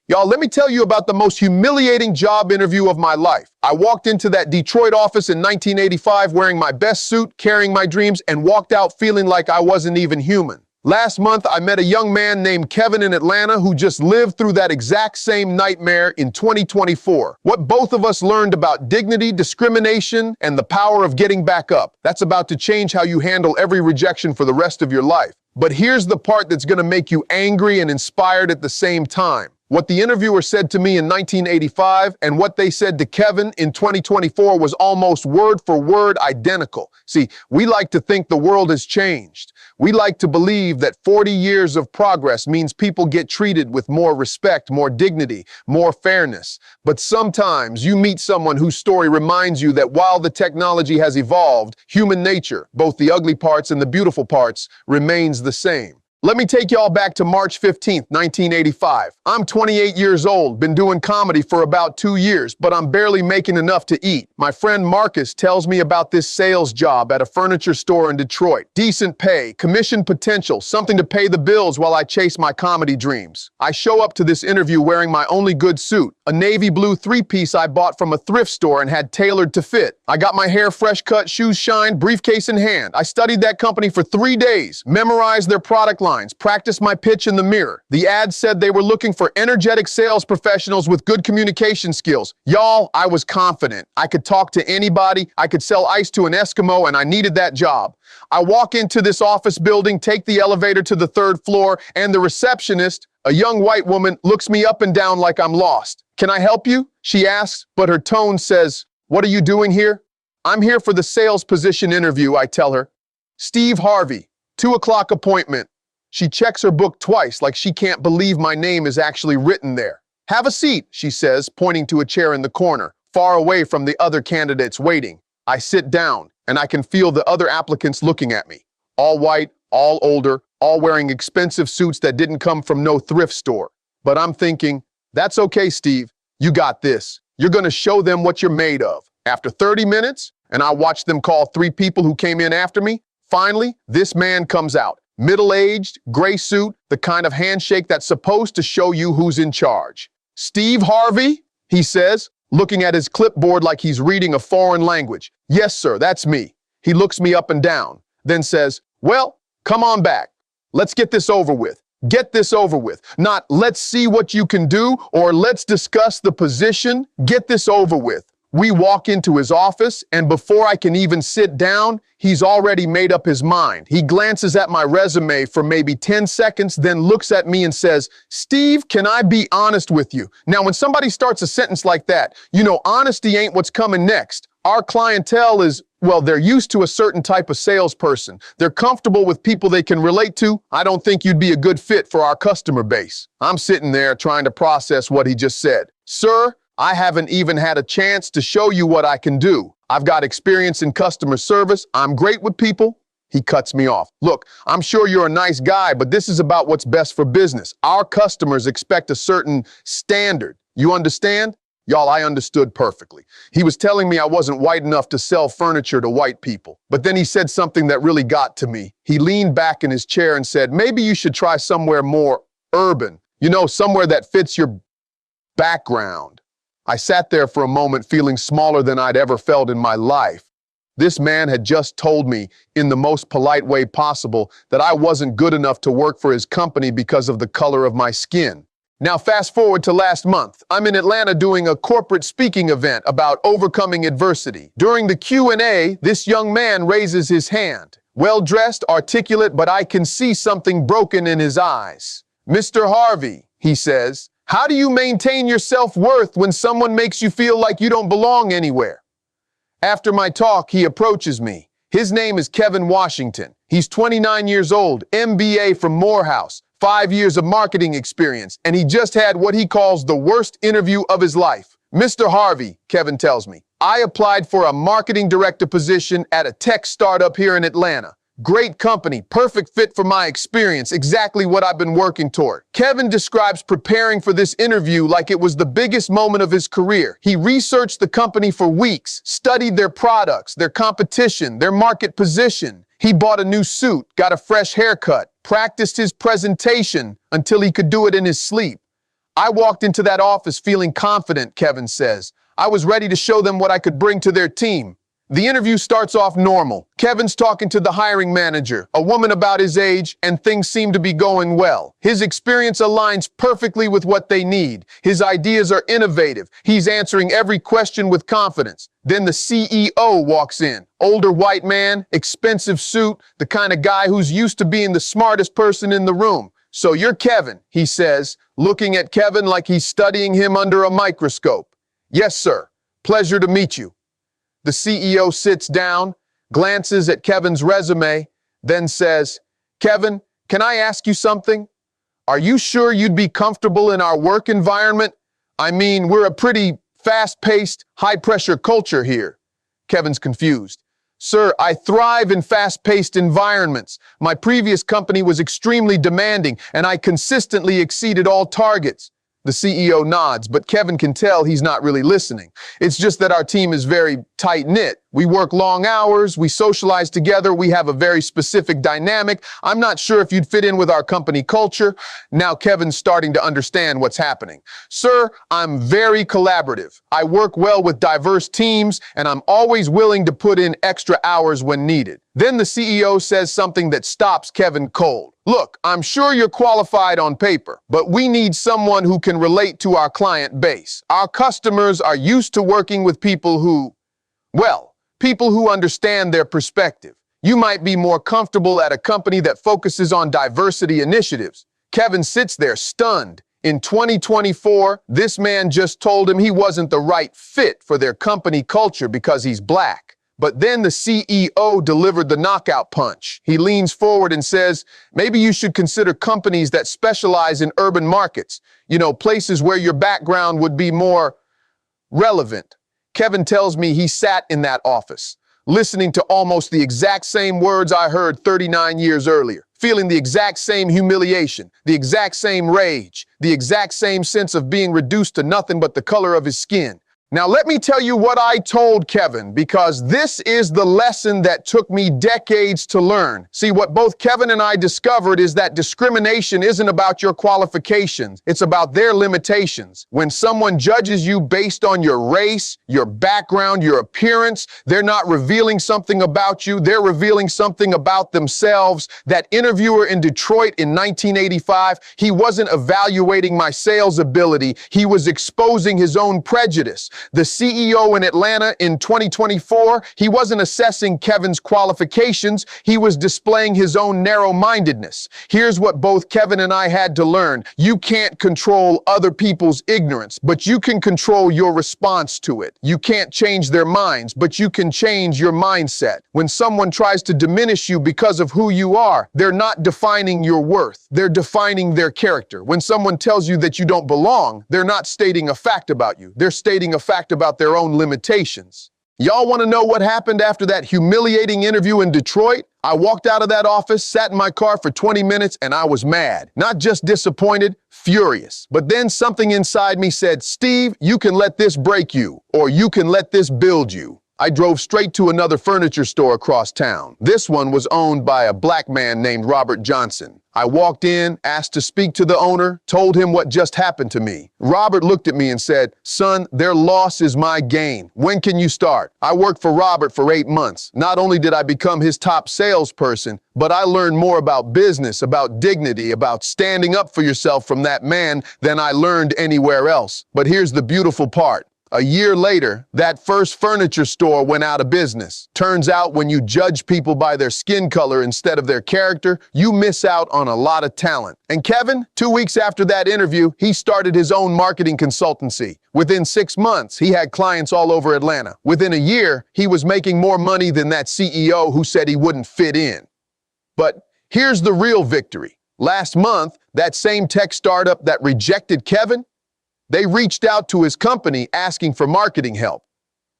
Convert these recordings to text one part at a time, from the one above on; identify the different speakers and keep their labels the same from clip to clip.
Speaker 1: Y'all, let me tell you about the most humiliating job interview of my life. I walked into that Detroit office in 1985 wearing my best suit, carrying my dreams, and walked out feeling like I wasn't even human. Last month, I met a young man named Kevin in Atlanta who just lived through that exact same nightmare in 2024. What both of us learned about dignity, discrimination, and the power of getting back up. That's about to change how you handle every rejection for the rest of your life. But here's the part that's going to make you angry and inspired at the same time. What the interviewer said to me in 1985 and what they said to Kevin in 2024 was almost word for word identical. See, we like to think the world has changed. We like to believe that 40 years of progress means people get treated with more respect, more dignity, more fairness. But sometimes you meet someone whose story reminds you that while the technology has evolved, human nature, both the ugly parts and the beautiful parts, remains the same. Let me take y'all back to March 15th, 1985. I'm 28 years old, been doing comedy for about 2 years, but I'm barely making enough to eat. My friend Marcus tells me about this sales job at a furniture store in Detroit. Decent pay, commission potential, something to pay the bills while I chase my comedy dreams. I show up to this interview wearing my only good suit, a navy blue three-piece I bought from a thrift store and had tailored to fit. I got my hair fresh cut, shoes shined, briefcase in hand. I studied that company for 3 days, memorized their product line, practiced my pitch in the mirror. The ad said they were looking for energetic sales professionals with good communication skills. Y'all, I was confident. I could talk to anybody. I could sell ice to an Eskimo, and I needed that job. I walk into this office building, take the elevator to the 3rd floor, and the receptionist, a young white woman, looks me up and down like I'm lost. "Can I help you?" she asks, but her tone says, "What are you doing here?" "I'm here for the sales position interview," I tell her. "Steve Harvey, 2 o'clock appointment." She checks her book twice like she can't believe my name is actually written there. "Have a seat," she says, pointing to a chair in the corner, far away from the other candidates waiting. I sit down, and I can feel the other applicants looking at me. All white, all older, all wearing expensive suits that didn't come from no thrift store. But I'm thinking, that's okay, Steve. You got this. You're gonna show them what you're made of. After 30 minutes, and I watched them call 3 people who came in after me, finally, this man comes out. Middle-aged, gray suit, the kind of handshake that's supposed to show you who's in charge. "Steve Harvey," he says, looking at his clipboard like he's reading a foreign language. "Yes, sir, that's me." He looks me up and down, then says, "Well, come on back. Let's get this over with. Get this over with. Not let's see what you can do or let's discuss the position. Get this over with." We walk into his office, and before I can even sit down, he's already made up his mind. He glances at my resume for maybe 10 seconds, then looks at me and says, "Steve, can I be honest with you?" Now, when somebody starts a sentence like that, you know honesty ain't what's coming next. Our clientele is, well, they're used to a certain type of salesperson. They're comfortable with people they can relate to. I don't think you'd be a good fit for our customer base. I'm sitting there trying to process what he just said. "Sir, I haven't even had a chance to show you what I can do. I've got experience in customer service. I'm great with people." He cuts me off. "Look, I'm sure you're a nice guy, but this is about what's best for business. Our customers expect a certain standard. You understand?" Y'all, I understood perfectly. He was telling me I wasn't white enough to sell furniture to white people. But then he said something that really got to me. He leaned back in his chair and said, "Maybe you should try somewhere more urban. You know, somewhere that fits your background." I sat there for a moment feeling smaller than I'd ever felt in my life. This man had just told me, in the most polite way possible, that I wasn't good enough to work for his company because of the color of my skin. Now fast forward to last month. I'm in Atlanta doing a corporate speaking event about overcoming adversity. During the Q&A, this young man raises his hand. Well-dressed, articulate, but I can see something broken in his eyes. "Mr. Harvey," he says, "how do you maintain your self-worth when someone makes you feel like you don't belong anywhere?" After my talk, he approaches me. His name is Kevin Washington. He's 29 years old, MBA from Morehouse, 5 years of marketing experience, and he just had what he calls the worst interview of his life. "Mr. Harvey," Kevin tells me, "I applied for a marketing director position at a tech startup here in Atlanta. Great company, perfect fit for my experience, exactly what I've been working toward." Kevin describes preparing for this interview like it was the biggest moment of his career. He researched the company for weeks, studied their products, their competition, their market position. He bought a new suit, got a fresh haircut, practiced his presentation until he could do it in his sleep. I walked into that office feeling confident, Kevin says. I was ready to show them what I could bring to their team. The interview starts off normal. Kevin's talking to the hiring manager, a woman about his age, and things seem to be going well. His experience aligns perfectly with what they need. His ideas are innovative. He's answering every question with confidence. Then the CEO walks in. Older white man, expensive suit, the kind of guy who's used to being the smartest person in the room. "So you're Kevin," he says, looking at Kevin like he's studying him under a microscope. "Yes, sir. Pleasure to meet you." The CEO sits down, glances at Kevin's resume, then says, "Kevin, can I ask you something? Are you sure you'd be comfortable in our work environment? I mean, we're a pretty fast-paced, high-pressure culture here." Kevin's confused. "Sir, I thrive in fast-paced environments. My previous company was extremely demanding, and I consistently exceeded all targets." The CEO nods, but Kevin can tell he's not really listening. "It's just that our team is very tight-knit. We work long hours, we socialize together, we have a very specific dynamic. I'm not sure if you'd fit in with our company culture." Now Kevin's starting to understand what's happening. "Sir, I'm very collaborative. I work well with diverse teams, and I'm always willing to put in extra hours when needed." Then the CEO says something that stops Kevin cold. "Look, I'm sure you're qualified on paper, but we need someone who can relate to our client base. Our customers are used to working with people people who understand their perspective. You might be more comfortable at a company that focuses on diversity initiatives." Kevin sits there stunned. In 2024, this man just told him he wasn't the right fit for their company culture because he's black. But then the CEO delivered the knockout punch. He leans forward and says, "Maybe you should consider companies that specialize in urban markets. Places where your background would be more relevant." Kevin tells me he sat in that office, listening to almost the exact same words I heard 39 years earlier, feeling the exact same humiliation, the exact same rage, the exact same sense of being reduced to nothing but the color of his skin. Now let me tell you what I told Kevin, because this is the lesson that took me decades to learn. See, what both Kevin and I discovered is that discrimination isn't about your qualifications. It's about their limitations. When someone judges you based on your race, your background, your appearance, they're not revealing something about you. They're revealing something about themselves. That interviewer in Detroit in 1985, he wasn't evaluating my sales ability. He was exposing his own prejudice. The CEO in Atlanta in 2024, he wasn't assessing Kevin's qualifications, he was displaying his own narrow-mindedness. Here's what both Kevin and I had to learn. You can't control other people's ignorance, but you can control your response to it. You can't change their minds, but you can change your mindset. When someone tries to diminish you because of who you are, they're not defining your worth. They're defining their character. When someone tells you that you don't belong, they're not stating a fact about you. They're stating a fact about their own limitations. Y'all want to know what happened after that humiliating interview in Detroit? I walked out of that office, sat in my car for 20 minutes, and I was mad. Not just disappointed, furious. But then something inside me said, "Steve, you can let this break you, or you can let this build you." I drove straight to another furniture store across town. This one was owned by a black man named Robert Johnson. I walked in, asked to speak to the owner, told him what just happened to me. Robert looked at me and said, "Son, their loss is my gain. When can you start?" I worked for Robert for 8 months. Not only did I become his top salesperson, but I learned more about business, about dignity, about standing up for yourself from that man than I learned anywhere else. But here's the beautiful part. A year later, that first furniture store went out of business. Turns out when you judge people by their skin color instead of their character, you miss out on a lot of talent. And Kevin, 2 weeks after that interview, he started his own marketing consultancy. Within 6 months, he had clients all over Atlanta. Within a year, he was making more money than that CEO who said he wouldn't fit in. But here's the real victory. Last month, that same tech startup that rejected Kevin, they reached out to his company asking for marketing help.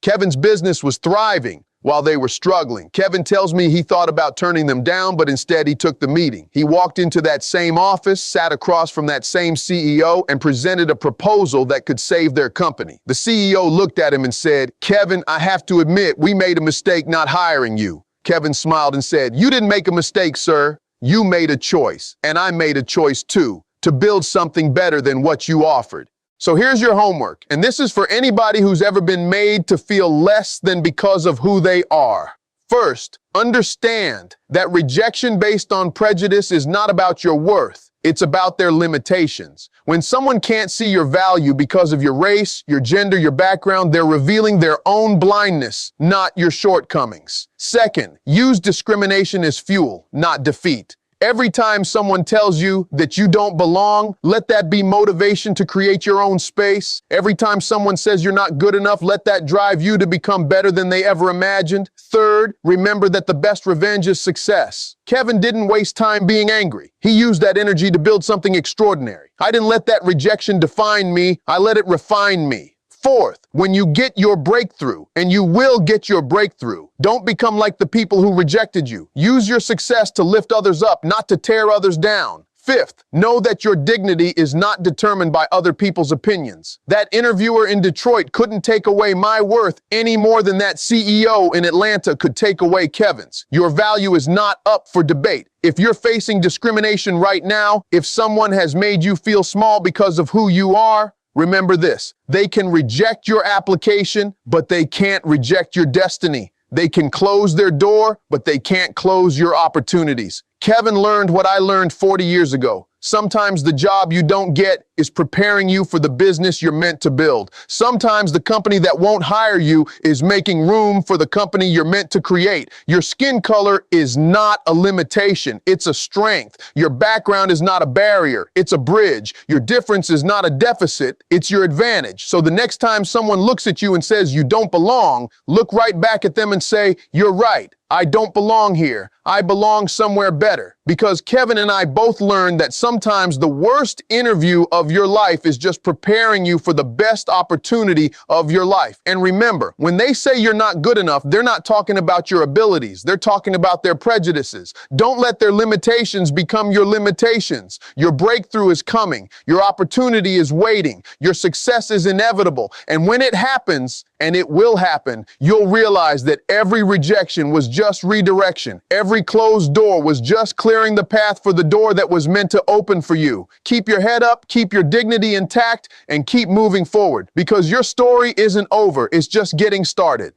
Speaker 1: Kevin's business was thriving while they were struggling. Kevin tells me he thought about turning them down, but instead he took the meeting. He walked into that same office, sat across from that same CEO, and presented a proposal that could save their company. The CEO looked at him and said, "Kevin, I have to admit, we made a mistake not hiring you." Kevin smiled and said, "You didn't make a mistake, sir. You made a choice, and I made a choice too. to build something better than what you offered. So here's your homework, and this is for anybody who's ever been made to feel less than because of who they are. First, understand that rejection based on prejudice is not about your worth. It's about their limitations. When someone can't see your value because of your race, your gender, your background, they're revealing their own blindness, not your shortcomings. Second, use discrimination as fuel, not defeat. Every time someone tells you that you don't belong, let that be motivation to create your own space. Every time someone says you're not good enough, let that drive you to become better than they ever imagined. Third, remember that the best revenge is success. Kevin didn't waste time being angry. He used that energy to build something extraordinary. I didn't let that rejection define me. I let it refine me. Fourth, when you get your breakthrough, and you will get your breakthrough, don't become like the people who rejected you. Use your success to lift others up, not to tear others down. Fifth, know that your dignity is not determined by other people's opinions. That interviewer in Detroit couldn't take away my worth any more than that CEO in Atlanta could take away Kevin's. Your value is not up for debate. If you're facing discrimination right now, if someone has made you feel small because of who you are, remember this: they can reject your application, but they can't reject your destiny. They can close their door, but they can't close your opportunities. Kevin learned what I learned 40 years ago. Sometimes the job you don't get is preparing you for the business you're meant to build. Sometimes the company that won't hire you is making room for the company you're meant to create. Your skin color is not a limitation, it's a strength. Your background is not a barrier, it's a bridge. Your difference is not a deficit, it's your advantage. So the next time someone looks at you and says you don't belong, look right back at them and say, "You're right. I don't belong here. I belong somewhere better." Because Kevin and I both learned that sometimes the worst interview of your life is just preparing you for the best opportunity of your life. And remember, when they say you're not good enough, they're not talking about your abilities. They're talking about their prejudices. Don't let their limitations become your limitations. Your breakthrough is coming. Your opportunity is waiting. Your success is inevitable. And when it happens, and it will happen, you'll realize that every rejection was just redirection. Every closed door was just clearing the path for the door that was meant to open for you. Keep your head up, keep your dignity intact, and keep moving forward, because your story isn't over, it's just getting started.